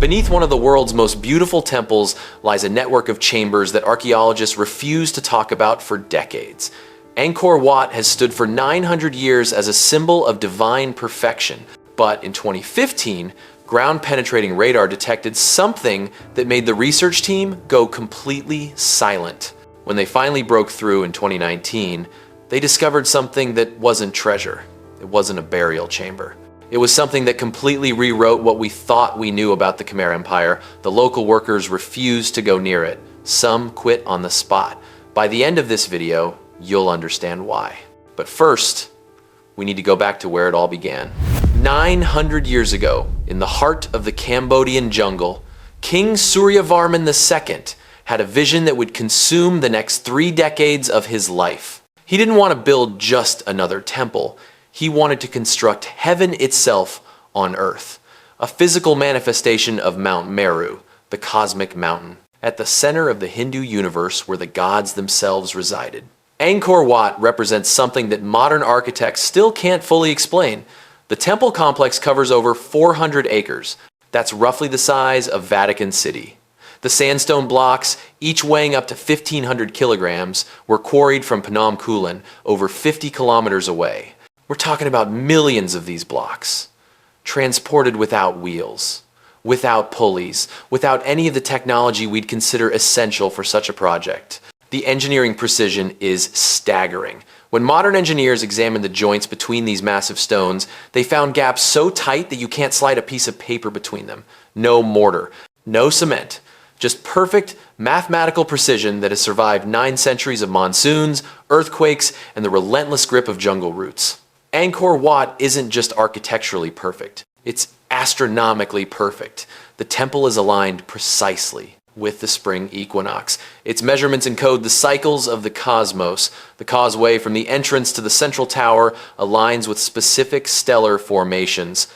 Beneath one of the world's most beautiful temples lies a network of chambers that archaeologists refuse to talk about for decades. Angkor Wat has stood for 900 years as a symbol of divine perfection, but in 2015, ground-penetrating radar detected something that made the research team go completely silent. When they finally broke through in 2019, they discovered something that wasn't treasure. It wasn't a burial chamber. It was something that completely rewrote what we thought we knew about the Khmer Empire. The local workers refused to go near it. Some quit on the spot. By the end of this video, you'll understand why. But first, we need to go back to where it all began. 900 years ago, in the heart of the Cambodian jungle, King Suryavarman II had a vision that would consume the next 3 decades of his life. He didn't want to build just another temple. He wanted to construct heaven itself on earth, a physical manifestation of Mount Meru, the cosmic mountain, at the center of the Hindu universe where the gods themselves resided. Angkor Wat represents something that modern architects still can't fully explain. The temple complex covers over 400 acres. That's roughly the size of Vatican City. The sandstone blocks, each weighing up to 1,500 kilograms, were quarried from Phnom Kulen, over 50 kilometers away. We're talking about millions of these blocks, transported without wheels, without pulleys, without any of the technology we'd consider essential for such a project. The engineering precision is staggering. When modern engineers examined the joints between these massive stones, they found gaps so tight that you can't slide a piece of paper between them. No mortar, no cement, just perfect mathematical precision that has survived 9 centuries of monsoons, earthquakes, and the relentless grip of jungle roots. Angkor Wat isn't just architecturally perfect, it's astronomically perfect. The temple is aligned precisely with the spring equinox. Its measurements encode the cycles of the cosmos. The causeway from the entrance to the central tower aligns with specific stellar formations.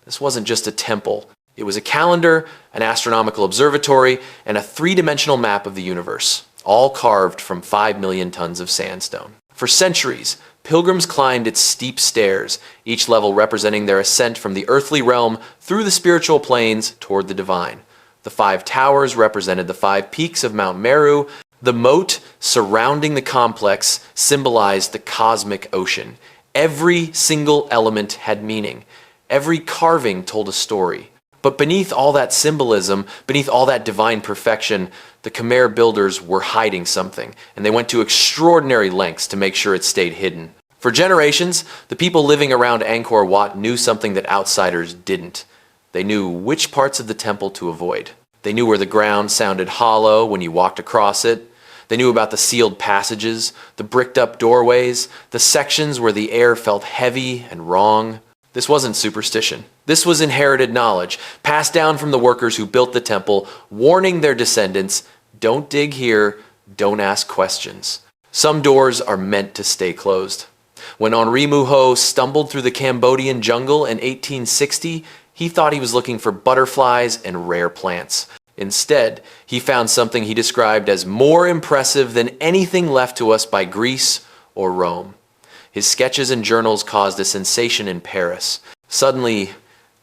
This wasn't just a temple. It was a calendar, an astronomical observatory, and a 3-dimensional map of the universe, all carved from 5 million tons of sandstone. For centuries, pilgrims climbed its steep stairs, each level representing their ascent from the earthly realm through the spiritual planes toward the divine. The 5 towers represented the 5 peaks of Mount Meru. The moat surrounding the complex symbolized the cosmic ocean. Every single element had meaning. Every carving told a story. But beneath all that symbolism, beneath all that divine perfection, the Khmer builders were hiding something, and they went to extraordinary lengths to make sure it stayed hidden. For generations, the people living around Angkor Wat knew something that outsiders didn't. They knew which parts of the temple to avoid. They knew where the ground sounded hollow when you walked across it. They knew about the sealed passages, the bricked-up doorways, the sections where the air felt heavy and wrong. This wasn't superstition. This was inherited knowledge, passed down from the workers who built the temple, warning their descendants, don't dig here, don't ask questions. Some doors are meant to stay closed. When Henri Mouhot stumbled through the Cambodian jungle in 1860, he thought he was looking for butterflies and rare plants. Instead, he found something he described as more impressive than anything left to us by Greece or Rome. His sketches and journals caused a sensation in Paris. Suddenly,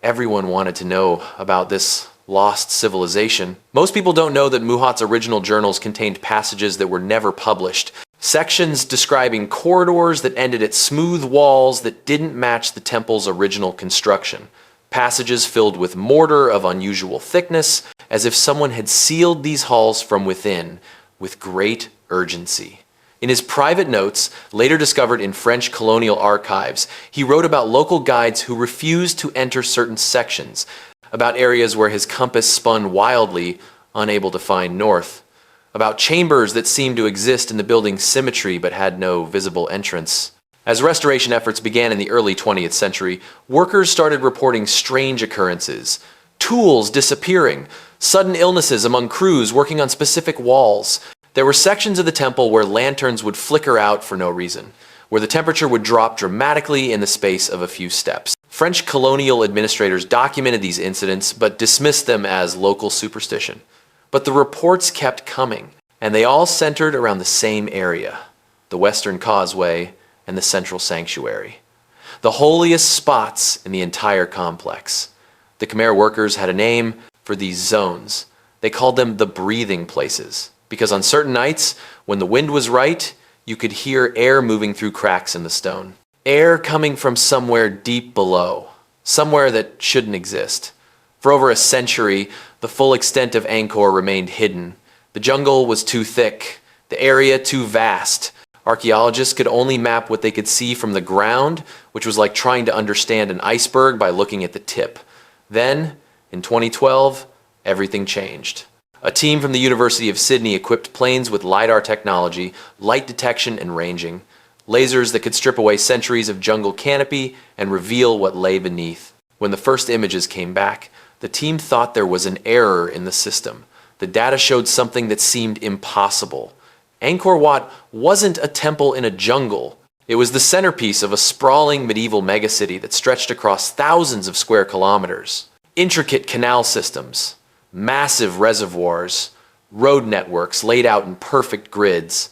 everyone wanted to know about this lost civilization. Most people don't know that Mouhot's original journals contained passages that were never published. Sections describing corridors that ended at smooth walls that didn't match the temple's original construction. Passages filled with mortar of unusual thickness, as if someone had sealed these halls from within with great urgency. In his private notes, later discovered in French colonial archives, he wrote about local guides who refused to enter certain sections, about areas where his compass spun wildly, unable to find north, about chambers that seemed to exist in the building's symmetry but had no visible entrance. As restoration efforts began in the early 20th century, workers started reporting strange occurrences, tools disappearing, sudden illnesses among crews working on specific walls. There were sections of the temple where lanterns would flicker out for no reason, where the temperature would drop dramatically in the space of a few steps. French colonial administrators documented these incidents but dismissed them as local superstition. But the reports kept coming, and they all centered around the same area, the Western Causeway and the Central Sanctuary, the holiest spots in the entire complex. The Khmer workers had a name for these zones. They called them the breathing places, because on certain nights, when the wind was right, you could hear air moving through cracks in the stone. Air coming from somewhere deep below, somewhere that shouldn't exist. For over a century, the full extent of Angkor remained hidden. The jungle was too thick, the area too vast. Archaeologists could only map what they could see from the ground, which was like trying to understand an iceberg by looking at the tip. Then, in 2012, everything changed. A team from the University of Sydney equipped planes with LiDAR technology, light detection and ranging, lasers that could strip away centuries of jungle canopy and reveal what lay beneath. When the first images came back, the team thought there was an error in the system. The data showed something that seemed impossible. Angkor Wat wasn't a temple in a jungle. It was the centerpiece of a sprawling medieval megacity that stretched across thousands of square kilometers. Intricate canal systems, massive reservoirs, road networks laid out in perfect grids,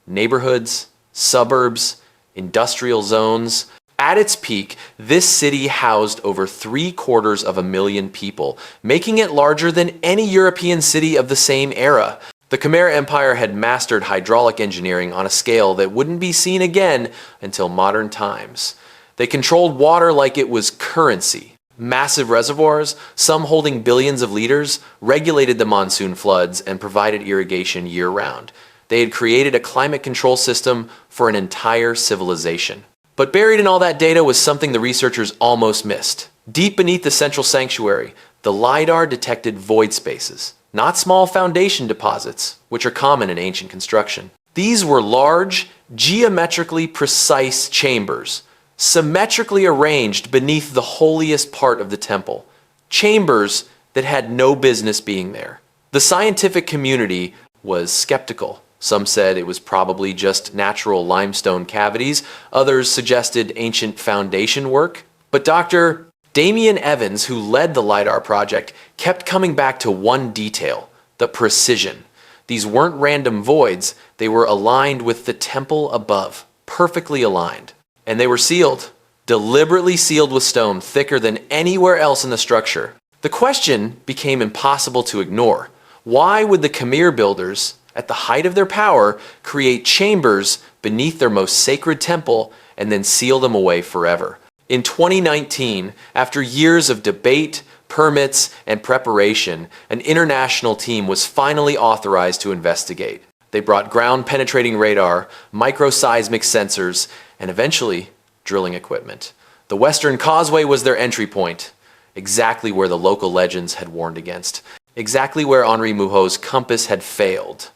neighborhoods, suburbs, industrial zones. At its peak, this city housed over 750,000 people, making it larger than any European city of the same era. The Khmer Empire had mastered hydraulic engineering on a scale that wouldn't be seen again until modern times. They controlled water like it was currency. Massive reservoirs, some holding billions of liters, regulated the monsoon floods and provided irrigation year-round. They had created a climate control system for an entire civilization. But buried in all that data was something the researchers almost missed. Deep beneath the central sanctuary, the LiDAR detected void spaces, not small foundation deposits, which are common in ancient construction. These were large, geometrically precise chambers, symmetrically arranged beneath the holiest part of the temple. Chambers that had no business being there. The scientific community was skeptical. Some said it was probably just natural limestone cavities. Others suggested ancient foundation work. But Dr. Damien Evans, who led the LiDAR project, kept coming back to one detail: the precision. These weren't random voids, they were aligned with the temple above, perfectly aligned. And they were sealed, deliberately sealed with stone thicker than anywhere else in the structure. The question became impossible to ignore. Why would the Khmer builders, at the height of their power, create chambers beneath their most sacred temple and then seal them away forever? In 2019, after years of debate, permits, and preparation, an international team was finally authorized to investigate. They brought ground-penetrating radar, microseismic sensors, and eventually, drilling equipment. The Western Causeway was their entry point, exactly where the local legends had warned against, exactly where Henri Mouhot's compass had failed.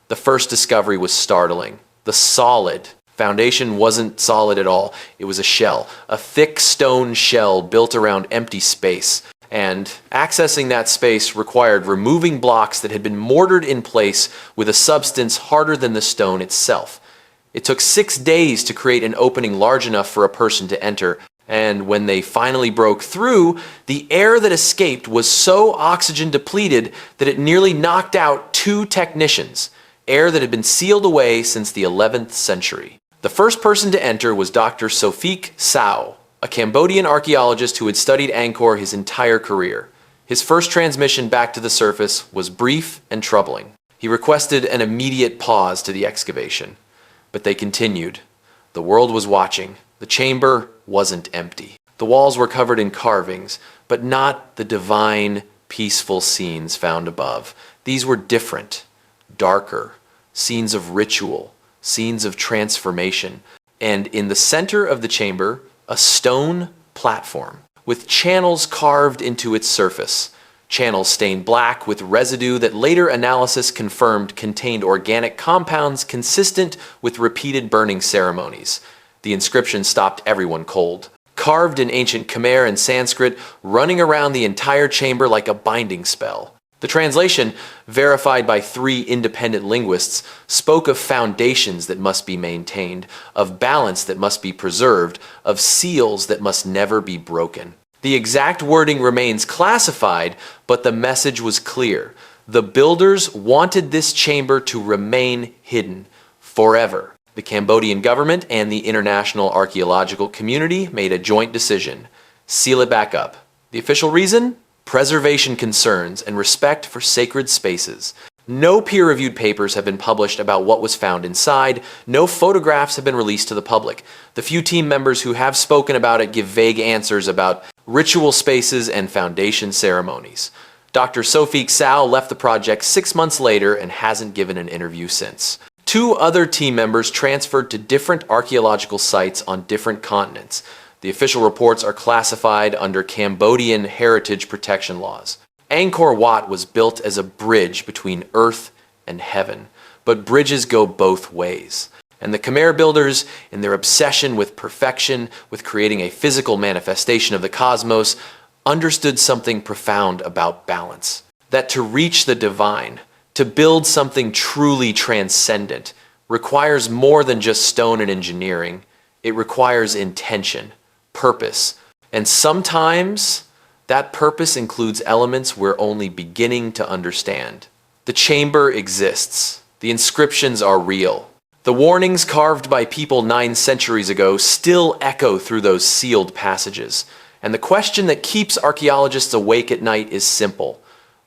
The first discovery was startling. The solid foundation wasn't solid at all. It was a shell, a thick stone shell built around empty space. And accessing that space required removing blocks that had been mortared in place with a substance harder than the stone itself. It took 6 days to create an opening large enough for a person to enter. And when they finally broke through, the air that escaped was so oxygen depleted that it nearly knocked out 2 technicians, air that had been sealed away since the 11th century. The first person to enter was Dr. Sophique Sao, a Cambodian archaeologist who had studied Angkor his entire career. His first transmission back to the surface was brief and troubling. He requested an immediate pause to the excavation. But they continued. The world was watching. The chamber wasn't empty. The walls were covered in carvings, but not the divine, peaceful scenes found above. These were different, darker, scenes of ritual, scenes of transformation, and in the center of the chamber, a stone platform with channels carved into its surface, channels stained black with residue that later analysis confirmed contained organic compounds consistent with repeated burning ceremonies. The inscription stopped everyone cold. Carved in ancient Khmer and Sanskrit, running around the entire chamber like a binding spell. The translation, verified by 3 independent linguists, spoke of foundations that must be maintained, of balance that must be preserved, of seals that must never be broken. The exact wording remains classified, but the message was clear. The builders wanted this chamber to remain hidden forever. The Cambodian government and the international archaeological community made a joint decision: seal it back up. The official reason? preservation concerns, and respect for sacred spaces. No peer-reviewed papers have been published about what was found inside. No photographs have been released to the public. The few team members who have spoken about it give vague answers about ritual spaces and foundation ceremonies. Dr. Sophie Xiao left the project 6 months later and hasn't given an interview since. 2 other team members transferred to different archaeological sites on different continents. The official reports are classified under Cambodian heritage protection laws. Angkor Wat was built as a bridge between earth and heaven, but bridges go both ways. And the Khmer builders, in their obsession with perfection, with creating a physical manifestation of the cosmos, understood something profound about balance. That to reach the divine, to build something truly transcendent, requires more than just stone and engineering. It requires intention, purpose, and sometimes that purpose includes elements we're only beginning to understand. The chamber exists. The inscriptions are real. The warnings carved by people 9 centuries ago still echo through those sealed passages. And the question that keeps archaeologists awake at night is simple.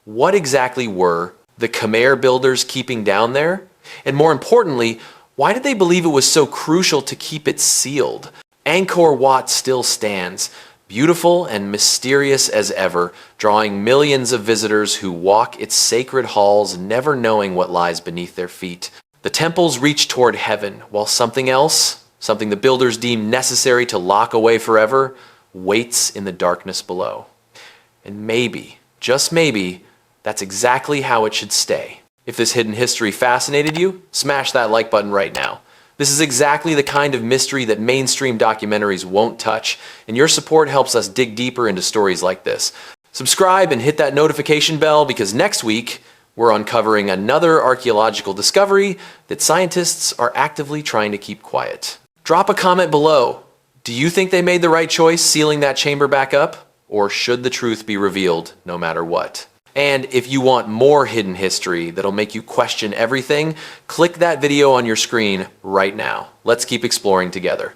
What exactly were the Khmer builders keeping down there? And more importantly, why did they believe it was so crucial to keep it sealed? Angkor Wat still stands, beautiful and mysterious as ever, drawing millions of visitors who walk its sacred halls, never knowing what lies beneath their feet. The temples reach toward heaven, while something else, something the builders deemed necessary to lock away forever, waits in the darkness below. And maybe, just maybe, that's exactly how it should stay. If this hidden history fascinated you, smash that like button right now. This is exactly the kind of mystery that mainstream documentaries won't touch, and your support helps us dig deeper into stories like this. Subscribe and hit that notification bell because next week, we're uncovering another archaeological discovery that scientists are actively trying to keep quiet. Drop a comment below. Do you think they made the right choice sealing that chamber back up? Or should the truth be revealed no matter what? And if you want more hidden history that'll make you question everything, click that video on your screen right now. Let's keep exploring together.